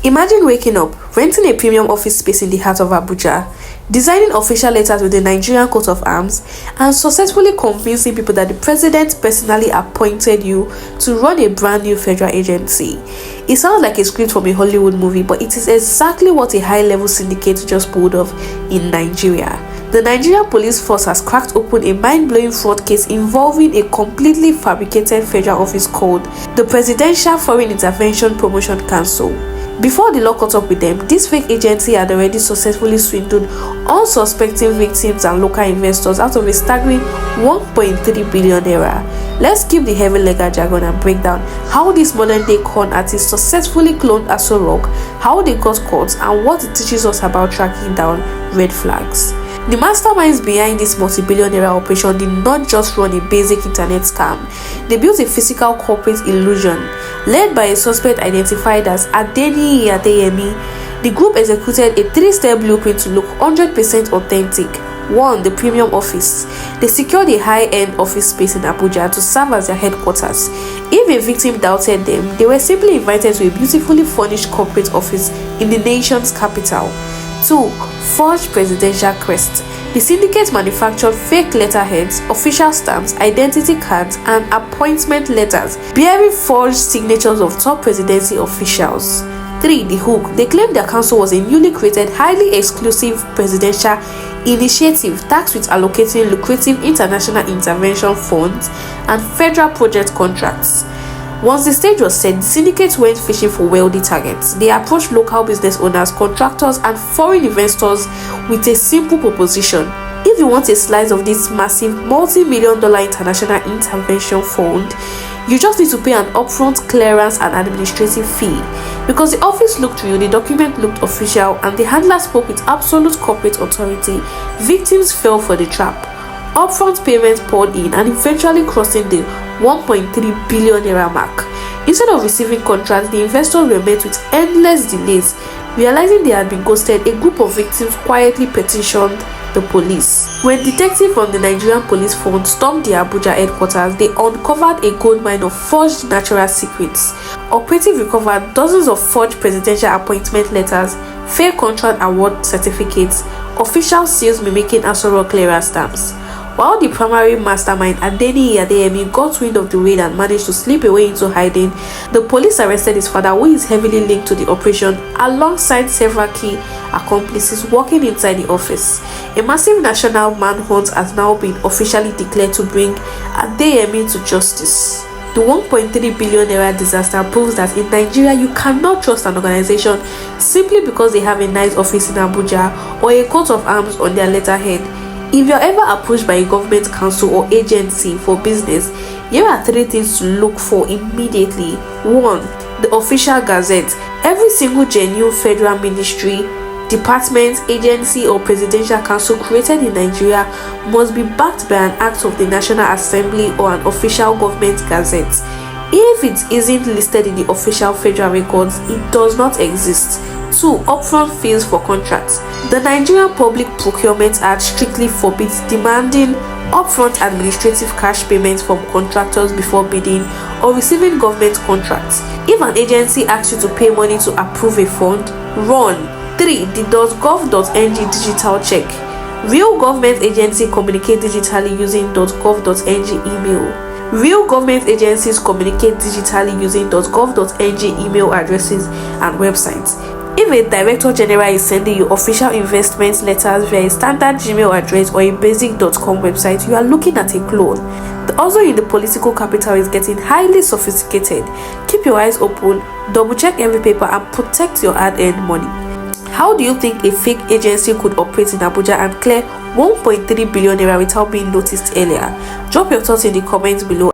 Imagine waking up, renting a premium office space in the heart of Abuja, designing official letters with the Nigerian coat of arms, and successfully convincing people that the president personally appointed you to run a brand new federal agency. It sounds like a script from a Hollywood movie, but it is exactly what a high-level syndicate just pulled off in Nigeria. The Nigerian police force has cracked open a mind-blowing fraud case involving a completely fabricated federal office called the Presidential Foreign Intervention Promotion Council. Before the law caught up with them, this fake agency had already successfully swindled unsuspecting victims and local investors out of a staggering 1.3 billion naira. Let's skip the heavy legal jargon and break down how this modern-day con artist successfully cloned Aso Rock, how they got caught, and what it teaches us about tracking down red flags. The masterminds behind this multi-billion-naira operation did not just run a basic internet scam. They built a physical corporate illusion. Led by a suspect identified as Adeniyi Adeyemi, the group executed a 3-step blueprint to look 100% authentic. 1. The premium office. They secured a high-end office space in Abuja to serve as their headquarters. If a victim doubted them, they were simply invited to a beautifully furnished corporate office in the nation's capital. 2. Forged presidential crest. The syndicate manufactured fake letterheads, official stamps, identity cards, and appointment letters bearing forged signatures of top presidency officials. 3. The hook. They claimed their council was a newly created, highly exclusive presidential initiative tasked with allocating lucrative international intervention funds and federal project contracts. Once the stage was set, the syndicates went fishing for wealthy targets. They approached local business owners, contractors, and foreign investors with a simple proposition. If you want a slice of this massive multi-million-dollar international intervention fund, you just need to pay an upfront clearance and administrative fee. Because the office looked real, the document looked official, and the handler spoke with absolute corporate authority, victims fell for the trap. Upfront payments poured in and eventually crossing the 1.3 billion naira mark. Instead of receiving contracts, the investors were met with endless delays. Realizing they had been ghosted, a group of victims quietly petitioned the police. When detectives from the Nigerian police force stormed the Abuja headquarters, they uncovered a goldmine of forged natural secrets. Operatives recovered dozens of forged presidential appointment letters, fake contract award certificates, official seals mimicking Aso Rock clearance stamps. While the primary mastermind Adeniyi Adeyemi got wind of the raid and managed to slip away into hiding, the police arrested his father, who is heavily linked to the operation, alongside several key accomplices working inside the office. A massive national manhunt has now been officially declared to bring Adeyemi to justice. The 1.3 billion naira disaster proves that in Nigeria you cannot trust an organization simply because they have a nice office in Abuja or a coat of arms on their letterhead. If you're ever approached by a government council or agency for business, here are 3 things to look for immediately. 1. The official gazette. Every single genuine federal ministry, department, agency, or presidential council created in Nigeria must be backed by an act of the National Assembly or an official government gazette. If it isn't listed in the official federal records, it does not exist. 2. Upfront fees for contracts. The Nigerian Public Procurement Act strictly forbids demanding upfront administrative cash payments from contractors before bidding or receiving government contracts. If an agency asks you to pay money to approve a fund, run. 3. The .gov.ng digital check. Real government agencies communicate digitally using .gov.ng email. Real government agencies communicate digitally using .gov.ng email addresses and websites. If a director general is sending you official investment letters via a standard Gmail address or a basic .com website, you are looking at a clone. The hustle in the political capital is getting highly sophisticated. Keep your eyes open, double check every paper, and protect your hard-earned money. How do you think a fake agency could operate in Abuja and clear 1.3 billion naira without being noticed earlier? Drop your thoughts in the comments below.